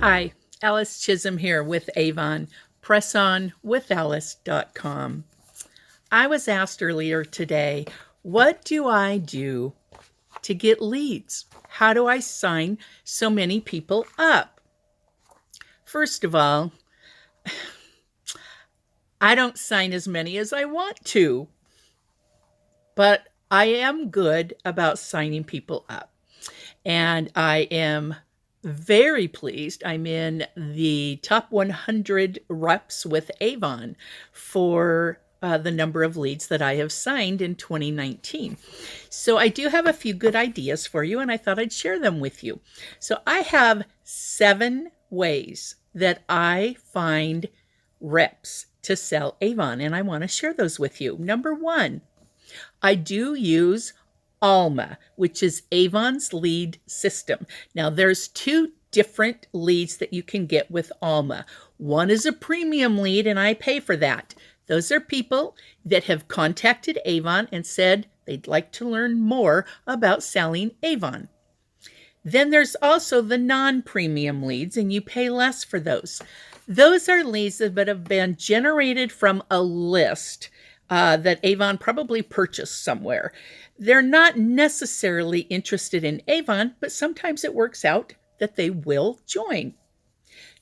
Hi, Alice Chisholm here with Avon, pressonwithalice.com. I was asked earlier today, what do I do to get leads? How do I sign so many people up? First of all, I don't sign as many as I want to, but I am good about signing people up. And I am very pleased. I'm in the top 100 reps with Avon for the number of leads that I have signed in 2019. So I do have a few good ideas for you, and I thought I'd share them with you. So I have 7 ways that I find reps to sell Avon, and I want to share those with you. Number 1, I do use Alma, which is Avon's lead system. Now, there's 2 different leads that you can get with Alma. One is a premium lead, and I pay for that. Those are people that have contacted Avon and said they'd like to learn more about selling Avon. Then there's also the non-premium leads, and you pay less for those. Those are leads that have been generated from a list that Avon probably purchased somewhere. They're not necessarily interested in Avon, but sometimes it works out that they will join.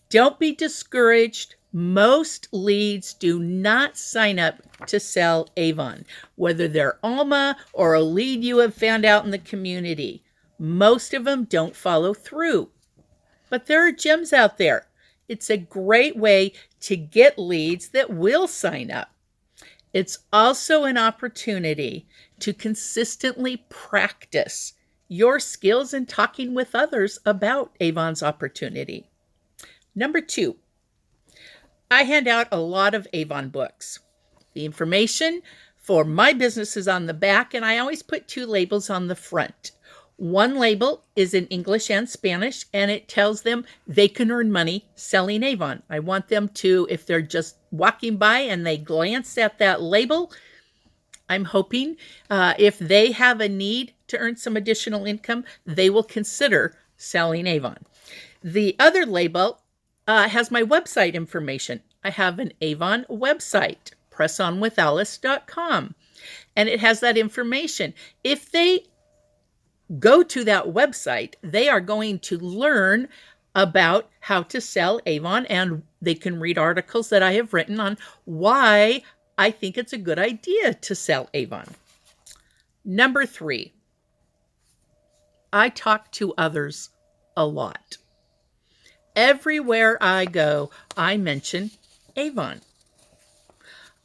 Don't be discouraged. Most leads do not sign up to sell Avon, whether they're Alma or a lead you have found out in the community. Most of them don't follow through. But there are gems out there. It's a great way to get leads that will sign up. It's also an opportunity to consistently practice your skills in talking with others about Avon's opportunity. Number 2, I hand out a lot of Avon books. The information for my business is on the back, and I always put 2 labels on the front. One label is in English and Spanish, and it tells them they can earn money selling Avon. I want them to, if they're just walking by and they glance at that label, I'm hoping if they have a need to earn some additional income, they will consider selling Avon. The other label has my website information. I have an Avon website, pressonwithalice.com, and it has that information. If they go to that website, they are going to learn about how to sell Avon, and they can read articles that I have written on why I think it's a good idea to sell Avon. Number 3, I talk to others a lot. Everywhere I go, I mention Avon.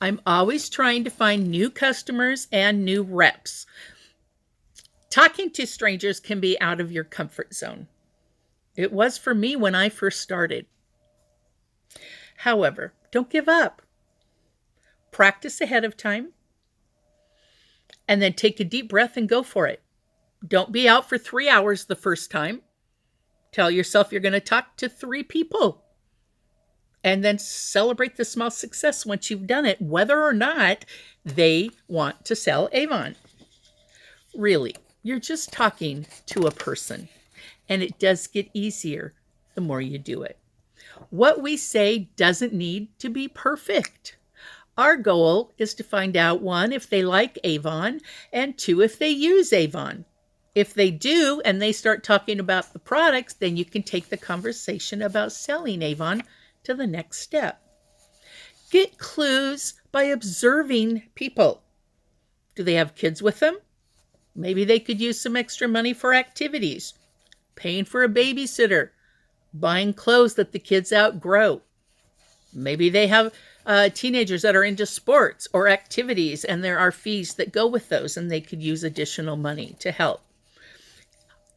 I'm always trying to find new customers and new reps. Talking to strangers can be out of your comfort zone. It was for me when I first started. However, don't give up. Practice ahead of time, and then take a deep breath and go for it. Don't be out for 3 hours the first time. Tell yourself you're going to talk to 3 people, and then celebrate the small success once you've done it, whether or not they want to sell Avon. Really, you're just talking to a person, and it does get easier the more you do it. What we say doesn't need to be perfect. Our goal is to find out, 1, if they like Avon, and 2, if they use Avon. If they do, and they start talking about the products, then you can take the conversation about selling Avon to the next step. Get clues by observing people. Do they have kids with them? Maybe they could use some extra money for activities, paying for a babysitter, buying clothes that the kids outgrow. Maybe they have teenagers that are into sports or activities, and there are fees that go with those, and they could use additional money to help.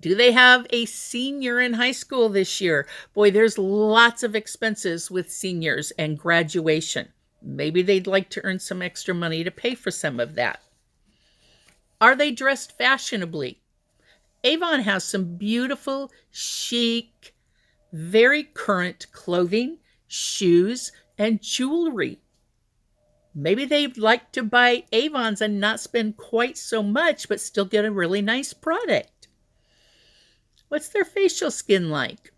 Do they have a senior in high school this year? Boy, there's lots of expenses with seniors and graduation. Maybe they'd like to earn some extra money to pay for some of that. Are they dressed fashionably? Avon has some beautiful, chic, very current clothing, shoes, and jewelry. Maybe they'd like to buy Avons and not spend quite so much, but still get a really nice product. What's their facial skin like?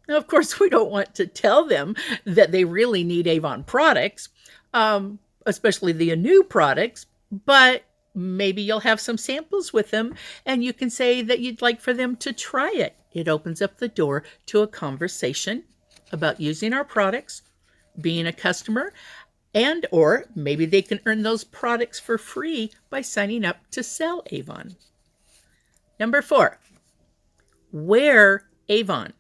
Now, of course, we don't want to tell them that they really need Avon products, especially the new products, but maybe you'll have some samples with them and you can say that you'd like for them to try it. It opens up the door to a conversation about using our products, being a customer, and or maybe they can earn those products for free by signing up to sell Avon. Number 4, wear Avon.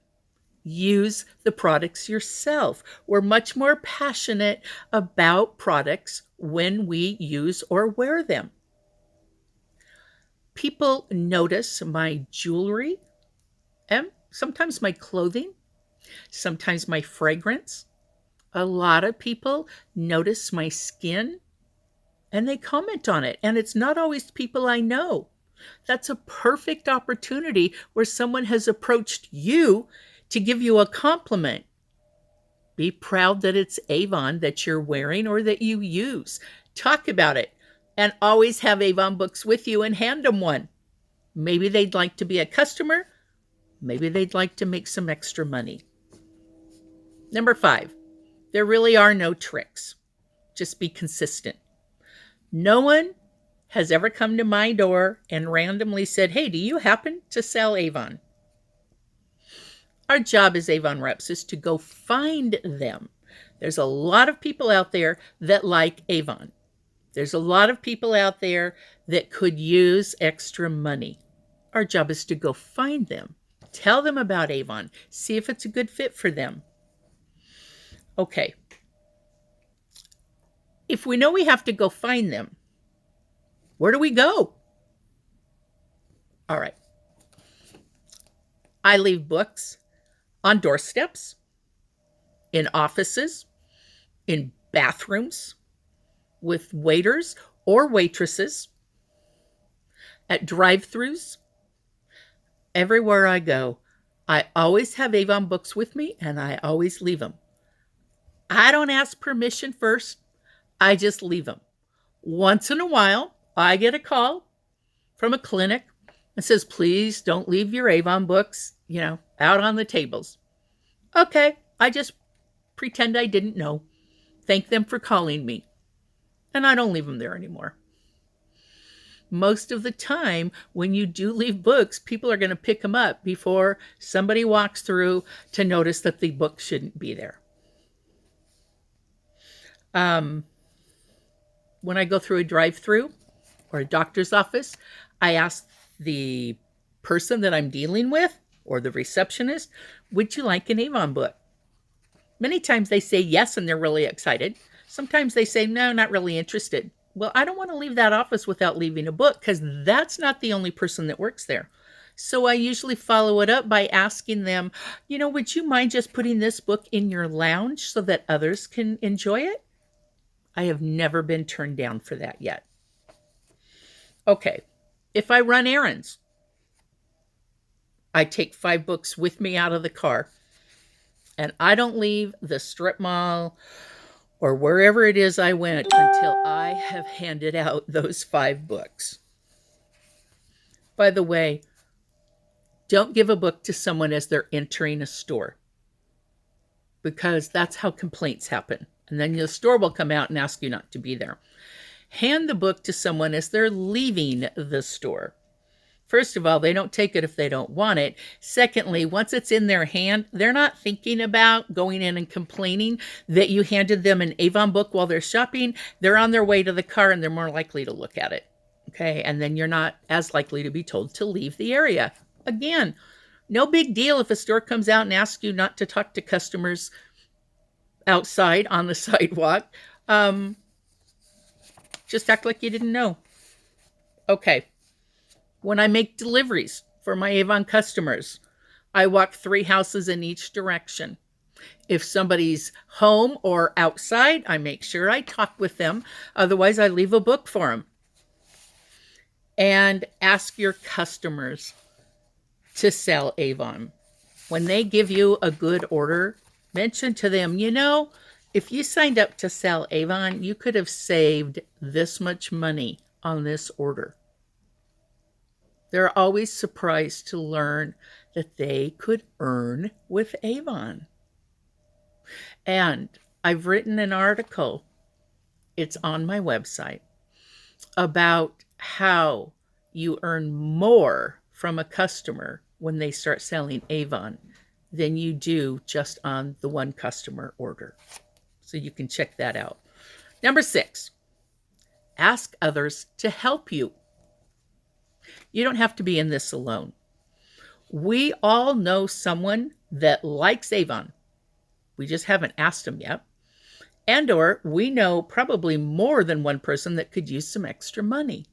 Use the products yourself. We're much more passionate about products when we use or wear them. People notice my jewelry and sometimes my clothing, sometimes my fragrance. A lot of people notice my skin and they comment on it. And it's not always people I know. That's a perfect opportunity where someone has approached you to give you a compliment. Be proud that it's Avon that you're wearing or that you use. Talk about it. And always have Avon books with you and hand them one. Maybe they'd like to be a customer. Maybe they'd like to make some extra money. Number 5, there really are no tricks. Just be consistent. No one has ever come to my door and randomly said, hey, do you happen to sell Avon? Our job as Avon reps is to go find them. There's a lot of people out there that like Avon. There's a lot of people out there that could use extra money. Our job is to go find them. Tell them about Avon. See if it's a good fit for them. Okay. If we know we have to go find them, where do we go? All right. I leave books on doorsteps, in offices, in bathrooms, with waiters or waitresses, at drive-thrus. Everywhere I go, I always have Avon books with me and I always leave them. I don't ask permission first. I just leave them. Once in a while, I get a call from a clinic that says, please don't leave your Avon books, out on the tables. Okay, I just pretend I didn't know. Thank them for calling me. And I don't leave them there anymore. Most of the time, when you do leave books, people are going to pick them up before somebody walks through to notice that the book shouldn't be there. When I go through a drive-through or a doctor's office, I ask the person that I'm dealing with or the receptionist, would you like an Avon book? Many times they say yes and they're really excited. Sometimes they say, no, not really interested. Well, I don't want to leave that office without leaving a book because that's not the only person that works there. So I usually follow it up by asking them, would you mind just putting this book in your lounge so that others can enjoy it? I have never been turned down for that yet. Okay, if I run errands, I take 5 books with me out of the car, and I don't leave the strip mall or wherever it is I went until I have handed out those 5 books. By the way, don't give a book to someone as they're entering a store, because that's how complaints happen. And then the store will come out and ask you not to be there. Hand the book to someone as they're leaving the store. First of all, they don't take it if they don't want it. Secondly, once it's in their hand, they're not thinking about going in and complaining that you handed them an Avon book while they're shopping. They're on their way to the car and they're more likely to look at it. Okay, and then you're not as likely to be told to leave the area. Again, no big deal if a store comes out and asks you not to talk to customers outside on the sidewalk. Just act like you didn't know. Okay. When I make deliveries for my Avon customers, I walk 3 houses in each direction. If somebody's home or outside, I make sure I talk with them. Otherwise, I leave a book for them. And ask your customers to sell Avon. When they give you a good order, mention to them, if you signed up to sell Avon, you could have saved this much money on this order. They're always surprised to learn that they could earn with Avon. And I've written an article, it's on my website, about how you earn more from a customer when they start selling Avon than you do just on the one customer order. So you can check that out. Number 6, ask others to help you. You don't have to be in this alone. We all know someone that likes Avon. We just haven't asked them yet. And or we know probably more than one person that could use some extra money.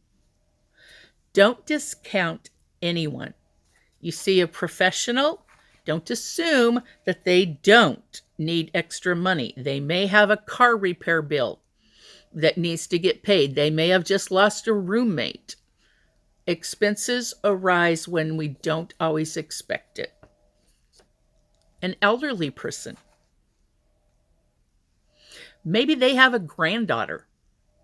Don't discount anyone. You see a professional, don't assume that they don't need extra money. They may have a car repair bill that needs to get paid. They may have just lost a roommate. Expenses arise when we don't always expect it. An elderly person, maybe they have a granddaughter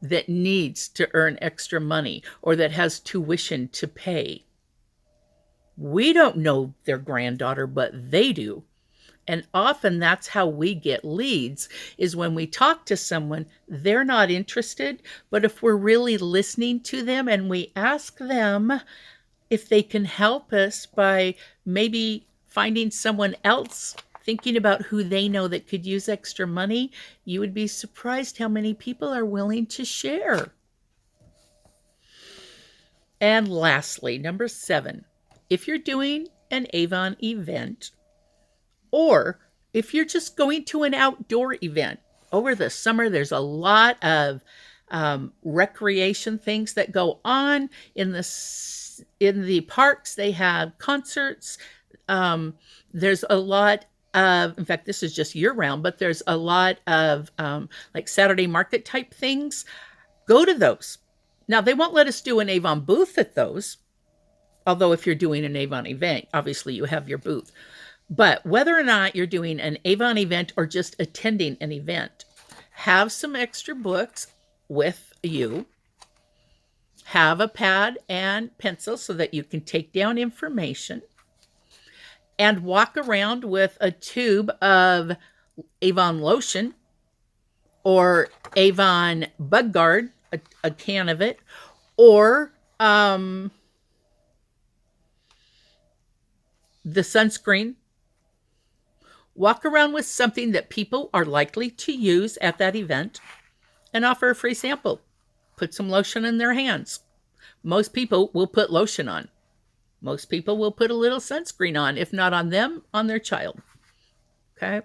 that needs to earn extra money or that has tuition to pay. We don't know their granddaughter, but they do. And often that's how we get leads, is when we talk to someone, they're not interested, but if we're really listening to them and we ask them if they can help us by maybe finding someone else, thinking about who they know that could use extra money, you would be surprised how many people are willing to share. And lastly, number 7, if you're doing an Avon event, or if you're just going to an outdoor event, over the summer, there's a lot of recreation things that go on in the parks. They have concerts. There's a lot of, in fact, this is just year round, but there's a lot of like Saturday market type things. Go to those. Now, they won't let us do an Avon booth at those. Although if you're doing an Avon event, obviously you have your booth. But whether or not you're doing an Avon event or just attending an event, have some extra books with you. Have a pad and pencil so that you can take down information. And walk around with a tube of Avon lotion or Avon Bug Guard, a can of it, or the sunscreen. Walk around with something that people are likely to use at that event and offer a free sample. Put some lotion in their hands. Most people will put lotion on. Most people will put a little sunscreen on, if not on them, on their child. Okay?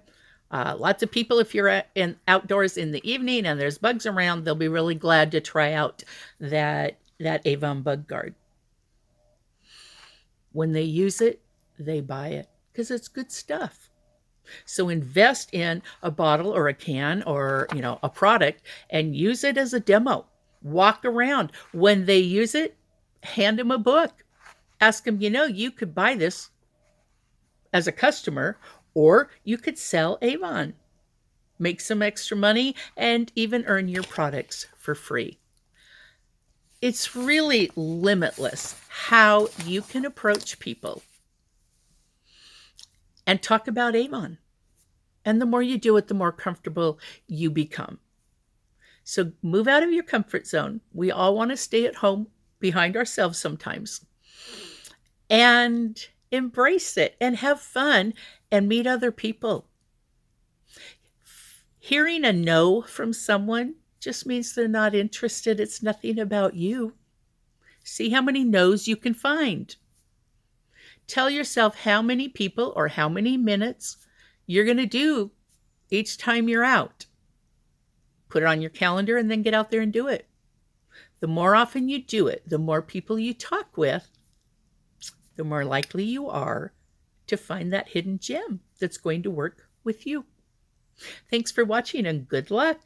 Lots of people, if you're outdoors in the evening and there's bugs around, they'll be really glad to try out that Avon Bug Guard. When they use it, they buy it because it's good stuff. So invest in a bottle or a can or, a product and use it as a demo. Walk around. When they use it, hand them a book. Ask them, you could buy this as a customer or you could sell Avon. Make some extra money and even earn your products for free. It's really limitless how you can approach people and talk about Avon. And the more you do it, the more comfortable you become. So move out of your comfort zone. We all want to stay at home behind ourselves sometimes. And embrace it and have fun and meet other people. Hearing a no from someone just means they're not interested. It's nothing about you. See how many no's you can find. Tell yourself how many people or how many minutes you're going to do each time you're out. Put it on your calendar and then get out there and do it. The more often you do it, the more people you talk with, the more likely you are to find that hidden gem that's going to work with you. Thanks for watching and good luck.